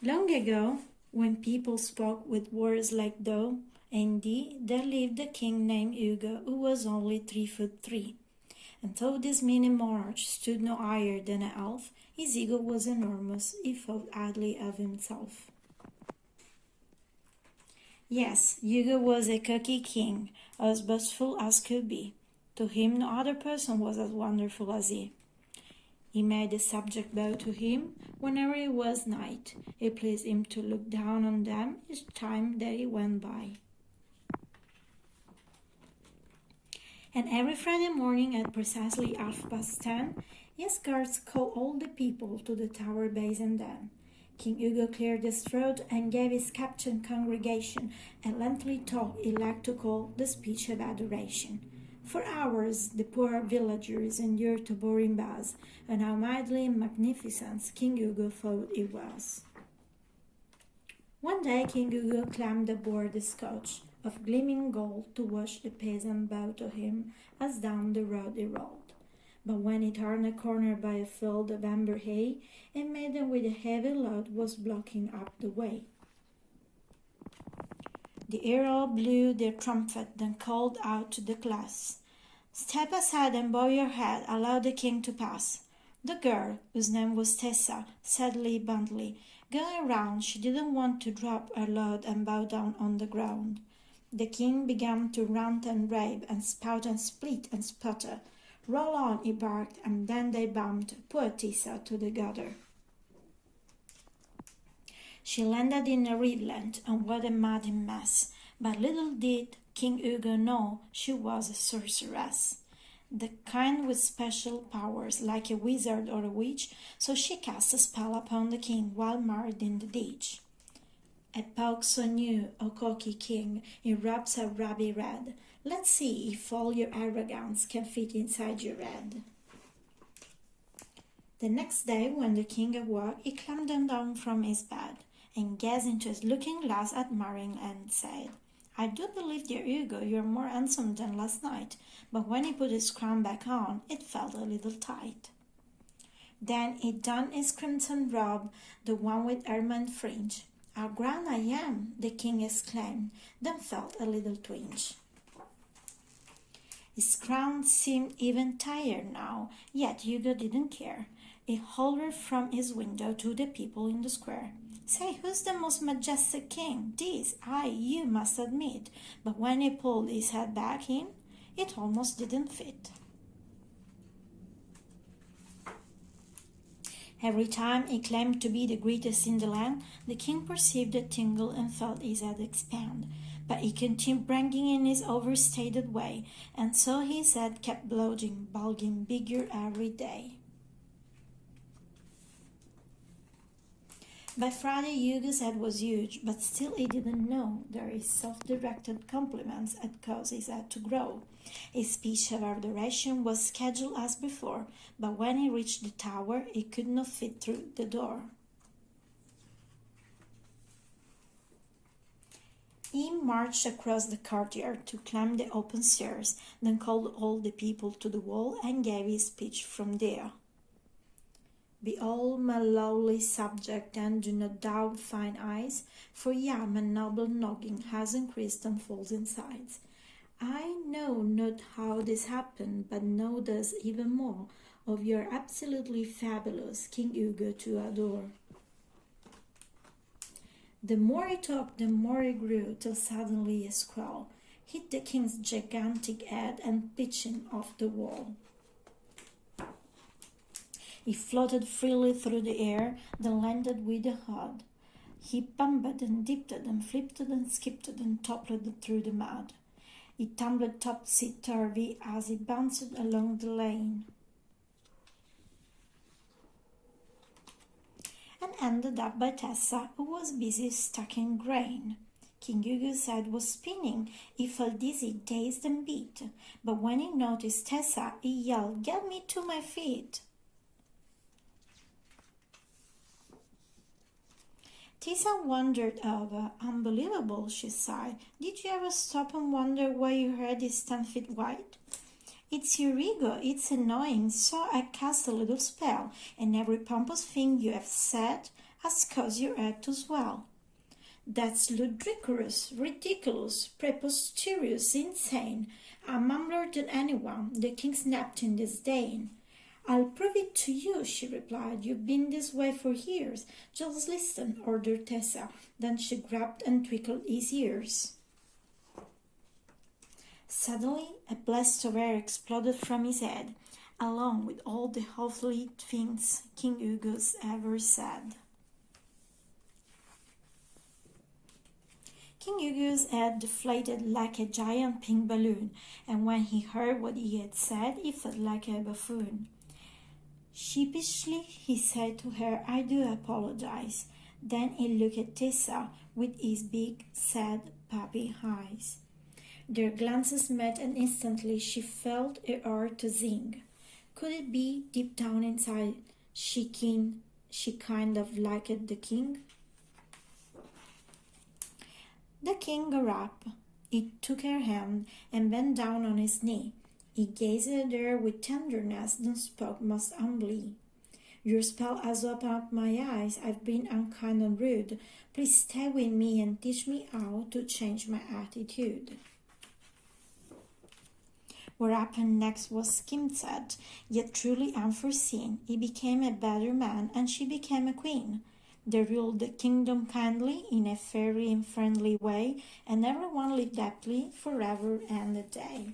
Long ago, when people spoke with words like thou and thee, there lived a king named Hugo who was only 3 foot 3. And though this mini monarch stood no higher than an elf, his ego was enormous. He thought idly of himself. Yes, Hugo was a cocky king, as boastful as could be. To him, no other person was as wonderful as he. He made the subject bow to him whenever he was knight. It pleased him to look down on them each time that he went by. And every Friday morning at precisely 10:30, his guards called all the people to the tower base, and then King Hugo cleared his throat and gave his captain congregation a lengthy talk he liked to call the speech of adoration. For hours the poor villagers endured to boring buzz, and how mightily magnificent King Hugo thought he was. One day King Hugo climbed aboard the coach of gleaming gold to watch the peasant bow to him as down the road he rolled. But when he turned a corner by a field of amber hay, a maiden with a heavy load was blocking up the way. The hero blew their trumpet, then called out to the class, "Step aside and bow your head, allow the king to pass." The girl, whose name was Tessa, sadly bluntly, going round, she didn't want to drop her load and bow down on the ground. The king began to rant and rave, and spout and split and sputter. "Roll on," he barked, and then they bumped poor Tessa to the gutter. She landed in a reedland, and what a muddy mess! But little did King Hugo know she was a sorceress, the kind with special powers, like a wizard or a witch, so she cast a spell upon the king while married in the ditch. "A poke so new, O cocky king, in robes of ruby red, let's see if all your arrogance can fit inside your head." The next day, when the king awoke, he climbed down from his bed, and gazed into his looking-glass admiring and said, "I do believe, dear Hugo, you are more handsome than last night." But when he put his crown back on, it felt a little tight. Then he donned his crimson robe, the one with ermine fringe. "How grand I am!" the king exclaimed, then felt a little twinge. His crown seemed even tired now, yet Hugo didn't care. He hollered from his window to the people in the square. "Say, who's the most majestic king? This, you must admit." But when he pulled his head back in, it almost didn't fit. Every time he claimed to be the greatest in the land, the king perceived a tingle and felt his head expand. But he continued bragging in his overstated way, and so his head kept bulging bigger every day. By Friday, Hugo's head was huge, but still he didn't know that his self-directed compliments had caused his head to grow. His speech of adoration was scheduled as before, but when he reached the tower, he could not fit through the door. He marched across the courtyard to climb the open stairs, then called all the people to the wall and gave his speech from there. "Behold, my lowly subject, and do not doubt fine eyes, for yeah, my noble noggin has increased tenfold in size. I know not how this happened, but know thus even more of your absolutely fabulous King Hugo to adore." The more he talked, the more he grew, till suddenly a squall hit the king's gigantic head and pitched him off the wall. He floated freely through the air, then landed with a thud. He bumped and dipped and flipped and skipped and toppled through the mud. He tumbled topsy-turvy as he bounced along the lane, and ended up by Tessa, who was busy stacking grain. King Hugo's head was spinning. He felt dizzy, dazed, and beat. But when he noticed Tessa, he yelled, "Get me to my feet!" Tessa wondered over. "Unbelievable," she sighed. "Did you ever stop and wonder why your head is 10 feet wide?" "It's your ego. It's annoying. So I cast a little spell, and every pompous thing you have said As cause your head to swell. That's ludicrous, ridiculous, preposterous, insane. I'm mumbler than anyone, the king snapped in disdain. I'll prove it to you, she replied. You've been this way for years. Just listen, ordered Tessa. Then she grabbed and twickled his ears. Suddenly, a blast of air exploded from his head, along with all the awful things King Hugo's ever said. King Hugo's head deflated like a giant pink balloon, and when he heard what he had said, he felt like a buffoon. Sheepishly, he said to her, I do apologize. Then he looked at Tessa with his big, sad puppy eyes. Their glances met, and instantly she felt her heart to zing. Could it be, deep down inside, she kind of liked the king? The king got up. He took her hand and bent down on his knee. He gazed at her with tenderness, then spoke most humbly. Your spell has opened up my eyes. I've been unkind and rude. Please stay with me and teach me how to change my attitude. What happened next was schemed, yet truly unforeseen. He became a better man, and she became a queen. They ruled the kingdom kindly, in a fairy and friendly way, and everyone lived happily forever and a day.